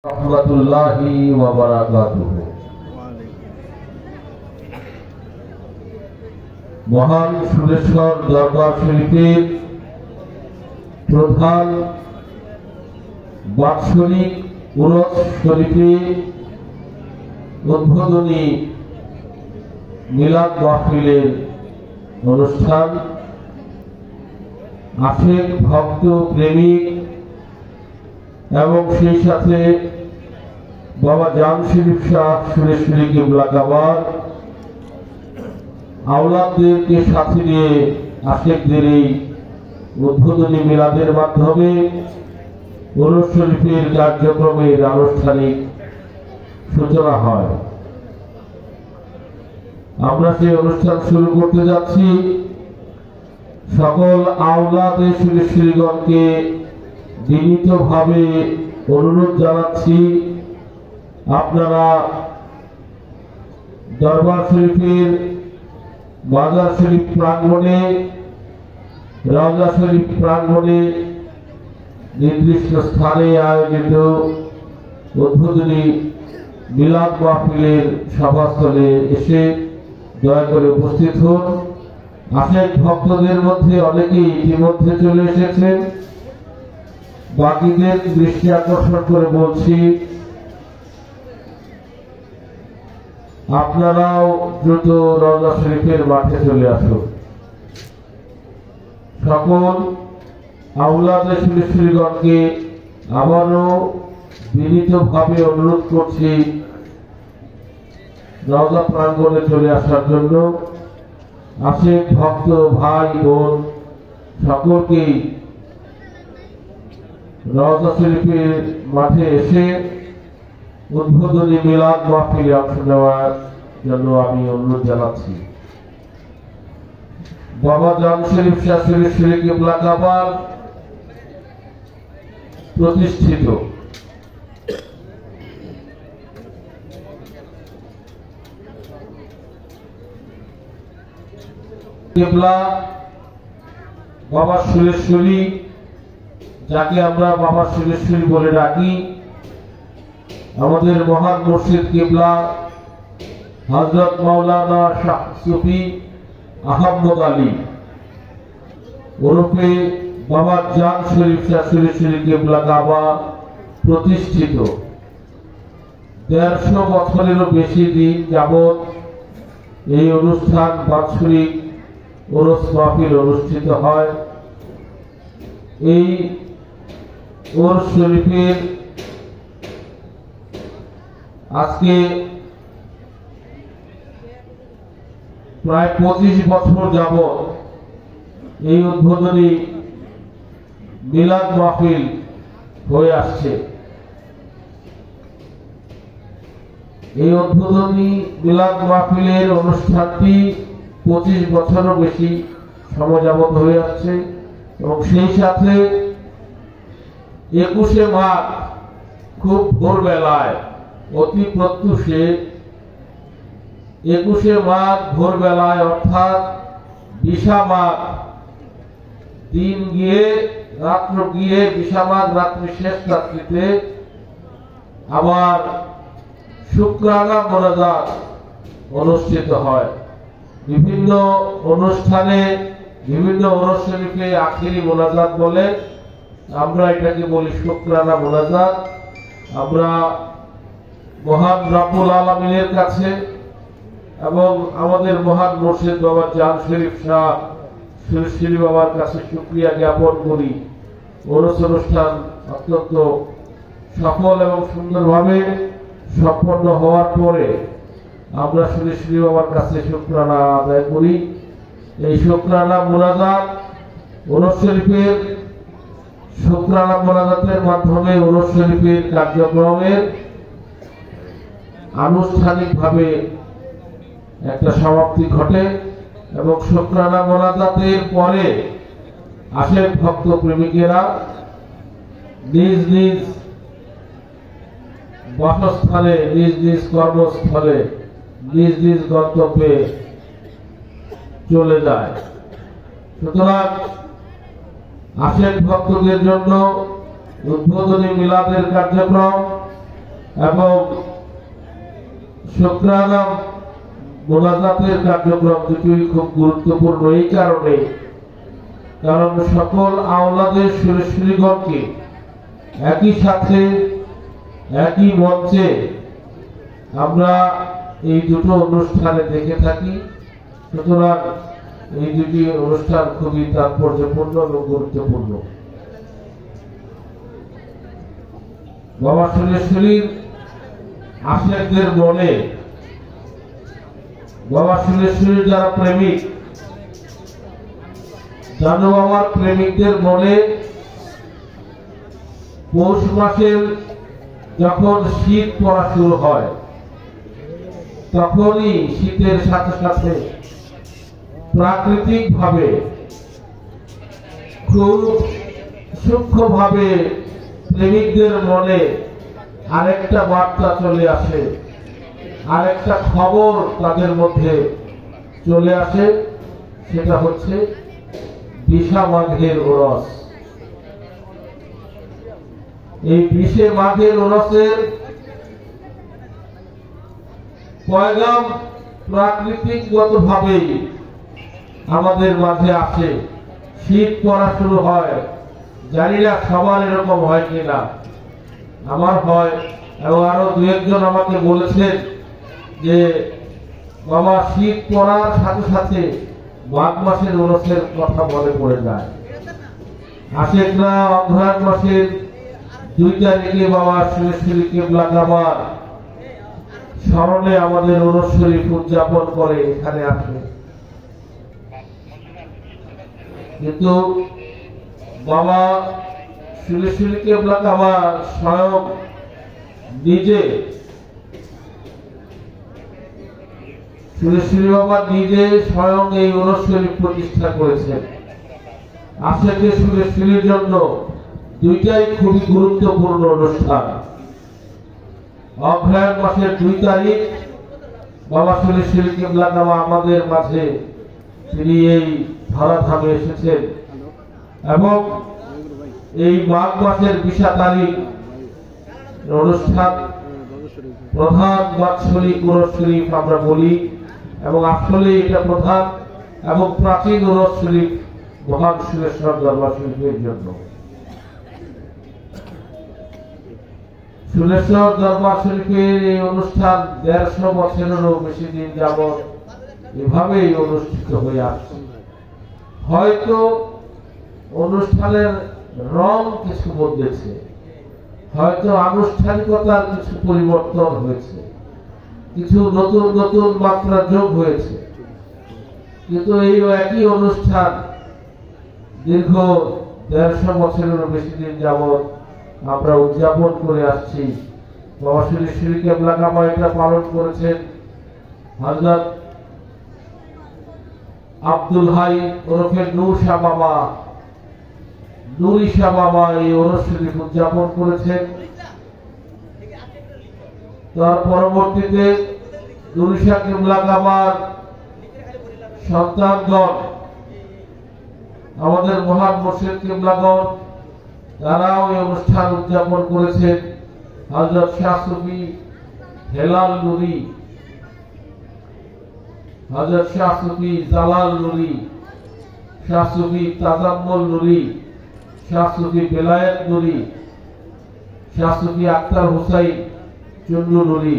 রাহমাতুল্লাহি ওয়া বারাকাতুহু। মহান সুরেশ্বর দরবার শরীফের প্রধান বাৎসরিক উরস শরীফে উদ্বোধনী মিলাদ মাহফিলের অনুষ্ঠান। আশেক ভক্ত প্রেমিক এবং সেই সাথে বাবা জাম শরীফ শাহ সুরেশ্বরী কিবলা কাবার আওলাদদেরকে সাথে নিয়ে আশেকদের এই উদ্বোধনী মিলাদের মাধ্যমে উরস শরীফের কার্যক্রমের আনুষ্ঠানিক সূচনা হয়। আমরা সেই অনুষ্ঠান শুরু করতে যাচ্ছি। সকল আওলাদে সুরেশ্বরীগণকে বিনীতভাবে অনুরোধ জানাচ্ছি, আপনারা দরবার শরীফের বাজার শরীফ প্রাঙ্গণে, রওজা শরীফ প্রাঙ্গণে নির্দিষ্ট স্থানে আয়োজিত উদ্বোধনী মিলাদ মাহফিলের সভাস্থলে এসে দয়া করে উপস্থিত হন। আশেক ভক্তদের মধ্যে অনেকেই ইতিমধ্যে চলে এসেছেন। বাকিদের দৃষ্টি আকর্ষণ করে বলছি, আপনারাও দ্রুত রওজা শরীফের মাঠে চলে আসুন। সকল আওলাদে সুরেশ্বরীগণকে আবারও বিনীতভাবে অনুরোধ করছি রওজা প্রাঙ্গণে চলে আসার জন্য। আশেক ভক্ত ভাই বোন সকলকেই রওজা শরীফের মাঠে এসে উদ্বোধনী মিলাদ মাহফিলে অংশ নেওয়ার জন্য আমি অনুরোধ জানাচ্ছি। বাবা জাম শরীফ শাহ সুরেশ্বরী কিবলা কাবার প্রতিষ্ঠিত কিবলা বাবা সুরেশ্বরী, যাকে আমরা বাবা সুরেশ্বরী বলে ডাকি, আমাদের মহান মুর্শিদ কিবলা হযরত মাওলানা শাহ সুফি আহমদ আলী ওরফে বাবা জাম শরীফ শাহ সুরেশ্বরী কিবলা কাবা প্রতিষ্ঠিত। ১৫০ বছরেরও বেশি দিন যাবৎ এই অনুষ্ঠান বাৎসরিক উরস মাহফিল অনুষ্ঠিত হয়। এই উরস শরীফের আজকে প্রায় ২৫ বছর যাবৎ এই উদ্বোধনী মিলাদ মাহফিল হয়ে আসছে। এই উদ্বোধনী মিলাদ মাহফিলের অনুষ্ঠানটি ২৫ বছরও বেশি সময় যাবৎ হয়ে আসছে এবং সেই সাথে ২১শে মাঘ খুব ভোরবেলায়, অতি প্রত্যুষে ২১শে মাঘ ভোরবেলায় অর্থাৎ ২০ মাঘ দিন গিয়ে রাত্র গিয়ে ২০ মাঘ রাত্রি শেষ রাত্রিতে আবার শুকরানা মোনাজাত অনুষ্ঠিত হয়। বিভিন্ন অনুষ্ঠানে বিভিন্ন উরস শরীফে আখিরি মোনাজাত বলে, আমরা এটাকে বলি শুকরানা মোনাজাত। আমরা মহান রব্বুল আলামিনের কাছে এবং আমাদের মহান মুর্শিদ বাবা জাম শরীফ শাহ সুরেশ্বরী বাবার কাছে শুকরিয়া জ্ঞাপন করি। উরস অনুষ্ঠান অত্যন্ত সফল এবং সুন্দরভাবে সম্পন্ন হওয়ার পরে আমরা সুরেশ্বরী বাবার কাছে শুকরানা আদায় করি। এই শুকরানা মোনাজাত উরস শরীফের শুকরানা মোনাজাতের মাধ্যমে উরস শরীফের কার্যক্রমের আনুষ্ঠানিকভাবে একটা সমাপ্তি ঘটে এবং শুকরানা মোনাজাতের পরে আশেক ভক্ত প্রেমিকেরা নিজ নিজ বাসস্থানে, নিজ নিজ কর্মস্থলে, নিজ নিজ গন্তব্যে চলে যায়। সুতরাং আশেক ভক্তদের জন্য উদ্বোধনী মিলাদের কার্যক্রম এবং শুকরানা মোনাজাতের কার্যক্রম দুটোই খুব গুরুত্বপূর্ণ এই কারণে, কারণ সকল আওলাদের সুরেশ্বরীগণকে একই সাথে একই মঞ্চে আমরা এই দুটো অনুষ্ঠানে দেখে থাকি। সুতরাং এই দুটি অনুষ্ঠান খুবই তাৎপর্যপূর্ণ এবং গুরুত্বপূর্ণ। বাবা সুরেশ্বরীর আশেকদের মনে, বাবা সুরেশ্বরীর যারা প্রেমিক, জানু বাবার প্রেমিকদের মনে পৌষ মাসের যখন শীত পড়া শুরু হয়, তখনই শীতের সাথে সাথে প্রাকৃতিক ভাবে খুব সূক্ষ্মভাবে প্রেমিকদের মনে আরেকটা বার্তা চলে আসে, আরেকটা খবর তাদের মধ্যে চলে আসে, সেটা হচ্ছে বিশা মাঘের ওরস। এই বিশে মাঘের ওরসের পয়গাম প্রাকৃতিকগত ভাবেই আমাদের মাঝে আসে। শীত পড়া শুরু হয়, জানি না সবার এরকম হয় কিনা, আমার হয়, এবং আরো দু একজন আমাকে বলেছেন যে বাবা শীত পড়ার সাথে সাথে মাঘ মাসের ওরসের কথা মনে পড়ে যায়। আশেকরা অঘ্রাণ মাসের 2 তারিখে বাবা সুরেশ্বরী কেবলা কাবার স্মরণে আমাদের ওরস শরীফ উদযাপন করে এখানে আসে। কিন্তু বাবা সুরেশ্বরী কেবলা কাবার স্বয়ং নিজে, সুরেশ্বরী বাবা নিজে স্বয়ং এই ওরস শরীফ প্রতিষ্ঠা করেছেন। আশেকে সুরেশ্বরীর জন্য দুইটাই খুবই গুরুত্বপূর্ণ অনুষ্ঠান। অঘ্রাণ মাসের 2 তারিখ বাবা সুরেশ্বরী কেবলা কাবা আমাদের মাঝে তিনি এই ধরাধামে এসেছেন, এবং এই মাঘ মাসের 20 তারিখ অনুষ্ঠান প্রধান বাৎসরিক ওরস শরীফ আমরা বলি, এবং আসলে এটা প্রধান এবং প্রাচীন ওরস শরীফ মহান সুরেশ্বর দরবার শরীফের জন্য। সুরেশ্বর দরবার শরীফের এই অনুষ্ঠান 150 বছরেরও বেশি দিন যাবৎ এভাবেই অনুষ্ঠিত হয়ে আসছে। হয়তো অনুষ্ঠানের রং কিছু বদলেছে, হয়তো আনুষ্ঠানিকতার কিছু পরিবর্তন হয়েছে, কিছু নতুন নতুন মাত্রা যোগ হয়েছে, কিন্তু এই একই অনুষ্ঠান দীর্ঘ 150 বছরেরও বেশি দিন যাবৎ আমরা উদযাপন করে আসছি। বাবা সুরেশ্বরী কেবলা কাবা এটা পালন করেছেন হযরত আব্দুল হাই ওরফে নূর শাহ বাবা, নুরি শাহ বাবা এই ওরস শরীফ উদযাপন করেছেন। তার পরবর্তীতে নুরি শাহ কেবলা কাবার সন্তানগণ, আমাদের মহান মুর্শিদ কেবলাগণ, তারাও এই অনুষ্ঠান উদযাপন করেছেন। হযরত শাহ সুফি হেলাল নুরি, হযরত শাহ সুফি জালাল নুরি, শাহ সুফি তাজাম্মুল নুরি, শাহ সুফি বেলায়েত নুরি, শাহ সুফি আক্তার হুসাইন চন্নু নুরি,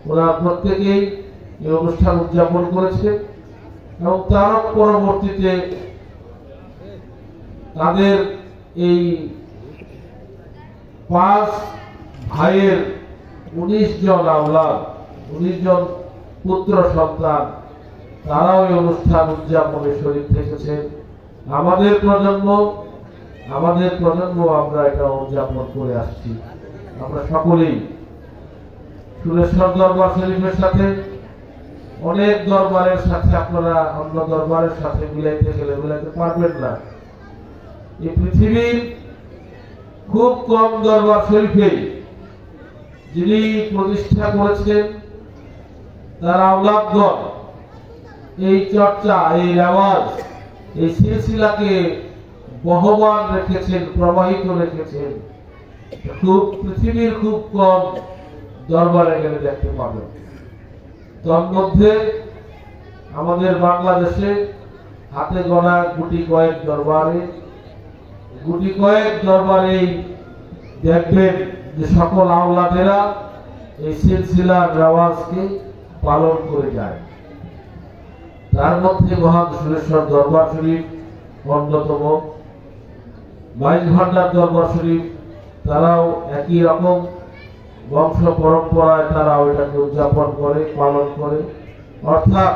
ওরা প্রত্যেকেই এই অনুষ্ঠান উদযাপন করেছে। এবং তার পরবর্তীতে তাদের এই 5 ভাইয়ের 19 জন আওলাদ, 19 জন পুত্র সন্তান, তারাও এই অনুষ্ঠান উদযাপনে শরীক থেকেছেন। আমাদের প্রজন্ম আমরা এটা উদযাপন করে আসছি। আমরা সকলেই সুরেশ্বর দরবার শরীফের সাথে অনেক দরবারের সাথে আপনারা অন্য দরবারের সাথে মিলাইতে গেলে মিলাইতে পারবেন না। এই পৃথিবীর খুব কম দরবার শরীফে যিনি প্রতিষ্ঠা করেছেন তার আওলাদগণ এই চর্চা, এই রেওয়াজ, এই সিলসিলাকে বহমান রেখেছেন, প্রবাহিত রেখেছেন। পৃথিবীর খুব কম দরবার এখানে দেখতে পাবেন। তন্মধ্যে আমাদের বাংলাদেশে হাতে গোনা গুটি কয়েক দরবারে দেখবেন যে সকল আওলাদেরা এই সিলসিলার রেওয়াজকে পালন করে যায়। তার মধ্যে মহান সুরেশ্বর দরবার শরীফ অন্যতম। মাইজ ভান্ডার দরবার শরীফ তারাও একই রকম বংশ পরম্পরায় তারাও এটাকে উদযাপন করে, পালন করে। অর্থাৎ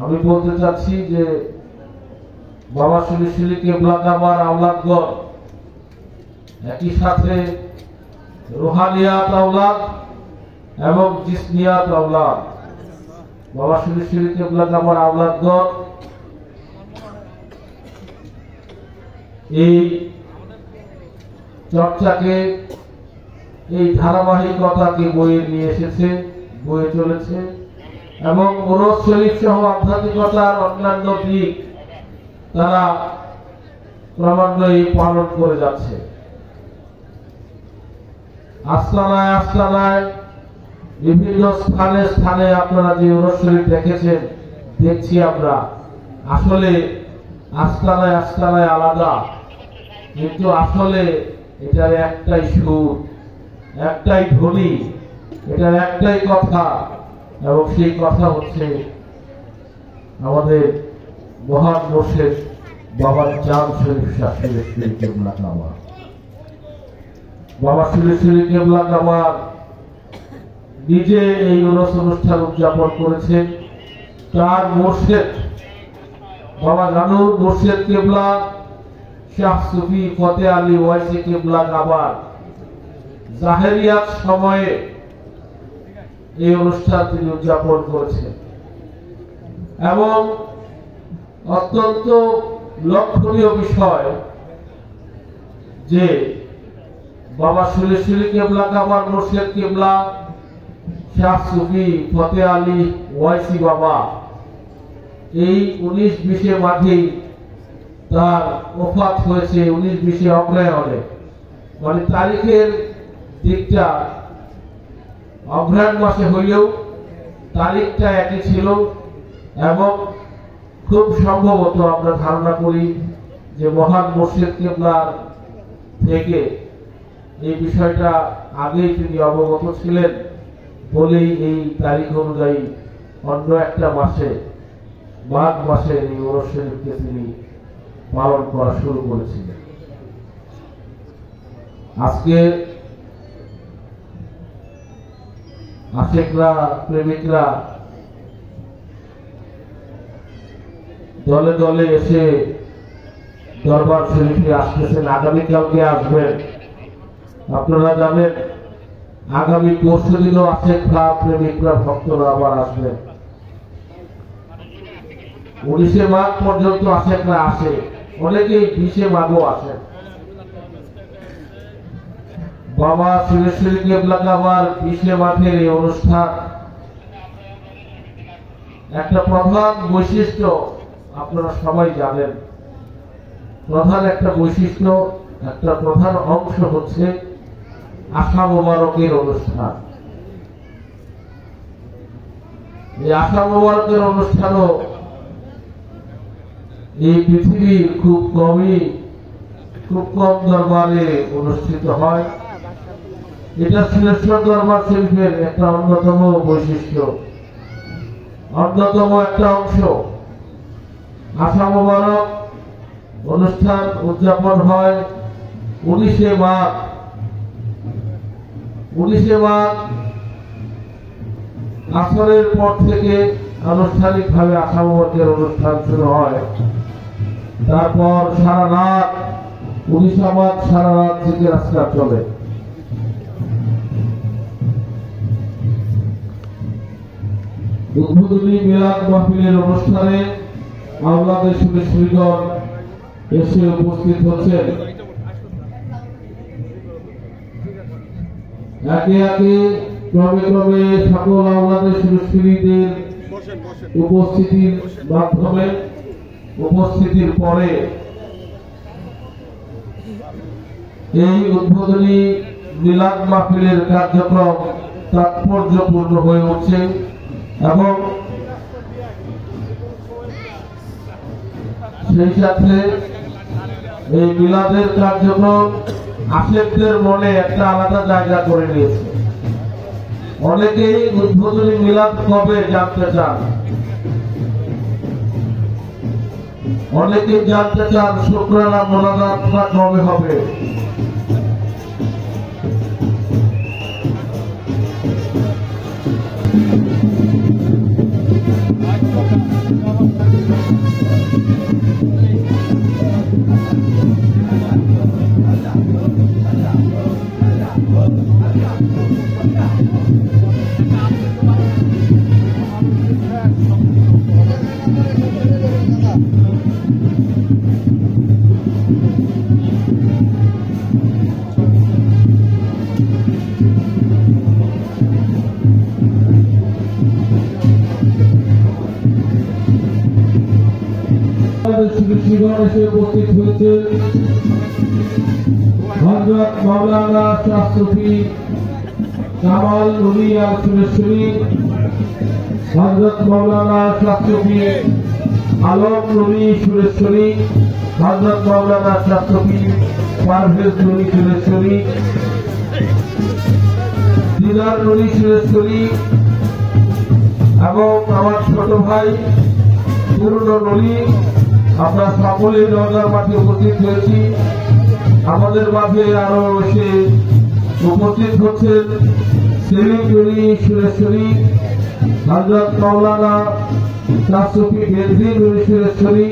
আমি বলতে চাচ্ছি যে বাবা শ্রী শ্রী কেবলা কাবার আওলাদগণ একই সাথে রুহানিয়াত আওলাদ এবং জিসমিয়াত আওলাদ। বাবা শ্রী শ্রী কেবলা কাবার আওলাদগণ এই চর্চাকে, এই ধারাবাহিকতাকে বয়ে নিয়ে এসেছে, বয়ে চলেছে এবং ওরস শরীফ সহ আধ্যাত্মিকতার অন্যান্য দিক তারা ক্রমান্বয়ে পালন করে যাচ্ছে। আস্তানায় আস্তানায় বিভিন্ন স্থানে স্থানে আপনারা যে ওরস শরীফ দেখেছেন, দেখছি আমরা, আসলে আস্তানায় আস্তানায় আলাদা, কিন্তু আসলে এটার একটাই সুর, একটাই ধ্বনি, এটার একটাই কথা, এবং সেই কথা হচ্ছে আমাদের মহান মুর্শিদ বাবা জাম শরীফ শাহ শ্রী শ্রী কেবলা কাবার। বাবা শ্রী শ্রী কেবলা কাবার নিজে এই উরস অনুষ্ঠান উদযাপন করেছেন। তার মুর্শিদ বাবা গানুর মুর্শিদ কেবলা শাহ সুফি ফতে আলী ওয়াইসি কেবলা কাবার জাহেরিয়াত সময়ে এই অনুষ্ঠান তিনি উদযাপন করেছেন এবং অত্যন্ত লক্ষণীয় বিষয় যে বাবা শ্রী শ্রী কেবলা কাবার মুর্শিদ কেবলা শাহ সুফি ফতে আলী ওয়াইসি বাবা এই 19-20 মাঘে তার ওফাত হয়েছে। 19-20 অগ্রহায়ণে, মানে তারিখের দিকটা অগ্রহায়ণ মাসে হইলেও তারিখটা একই ছিল এবং খুব সম্ভবত আমরা ধারণা করি যে মহান মুর্শিদ কেবলার থেকে এই বিষয়টা আগেই তিনি অবগত ছিলেন বলেই এই তারিখ অনুযায়ী অন্য একটা মাসে, মাঘ মাসে এই ওরস শরীফকে তিনি পালন করা শুরু করেছিলেন। আজকে আশেকরা, প্রেমিকরা দলে দলে এসে দরবার শরীফে আসতেছেন, আগামীকালকে আসবেন। আপনারা জানেন আগামী পরশু দিনও আশেকরা, প্রেমিকরা, ভক্তরা আবার আসবেন। 19 মাঘ পর্যন্ত আশেকরা আসে, অনেকেই 20 মাঘও আসেন। বাবা শ্রী শ্রী কেবলা কাবার 20 মাঘের এই অনুষ্ঠান একটা প্রধান বৈশিষ্ট্য আপনারা সবাই জানেন। প্রধান একটা বৈশিষ্ট্য, একটা প্রধান অংশ হচ্ছে আশা মোবারকের অনুষ্ঠান। এই আশা মোবারকের অনুষ্ঠানও এই পৃথিবীর খুব কম দরবারে অনুষ্ঠিত হয়। এটা সিলেশ্বর দরবার শরীফের একটা অন্যতম বৈশিষ্ট্য, অন্যতম একটা অংশ। আশা মোবারক অনুষ্ঠান উদযাপন হয় 19 মাঘ। 19 মাঘ আসরের পর থেকে আনুষ্ঠানিকভাবে আশা মোবারকের অনুষ্ঠান শুরু হয়। তারপর সারা রাত 19 মাঘ সারা রাত থেকে রাস্তা চলে। উদ্বোধনী মিলাদ মাহফিলের অনুষ্ঠানে আওলাদের সুরেশ্বরীগণ এসে উপস্থিত হচ্ছেন। একে একে ক্রমে ক্রমে সকল আওলাদের সুরেশ্বরীদের উপস্থিতির মাধ্যমে, উপস্থিতির পরে এই উদ্বোধনী মিলাদ মাহফিলের কার্যক্রম তাৎপর্যপূর্ণ হয়ে উঠছে এবং সেই সাথে এই মিলাদের কার্যক্রম আশেকদের মনে একটা আলাদা জায়গা করে নিয়েছে। অনেকেই উদ্বোধনী মিলাদ কবে জানতে চান, অনেকেই জানতে চান শুকরানা মোনাজাতটা কবে হবে। এসে উপস্থিত হয়েছে হযরত মাওলানা শাহ সুফি কামাল নুরি আল সুরেশ্বরী, হযরত মাওলানা শাহ সুফি আলম নুরি সুরেশ্বরী, হযরত মাওলানা শাহ সুফি পারভেজ নুরি সুরেশ্বরী, দিদার নুরি সুরেশ্বরী এবং আমার ছোট ভাই পুরনো নুরি। আমরা সকলেই রওজার মাঠে উপস্থিত হয়েছি। আমাদের মাঝে আরো এসে উপস্থিত হচ্ছেন সেলিম নুরি সুরেশ্বরী, হযরত মাওলানা শাহ সুফি বেনজির নুরি সুরেশ্বরী,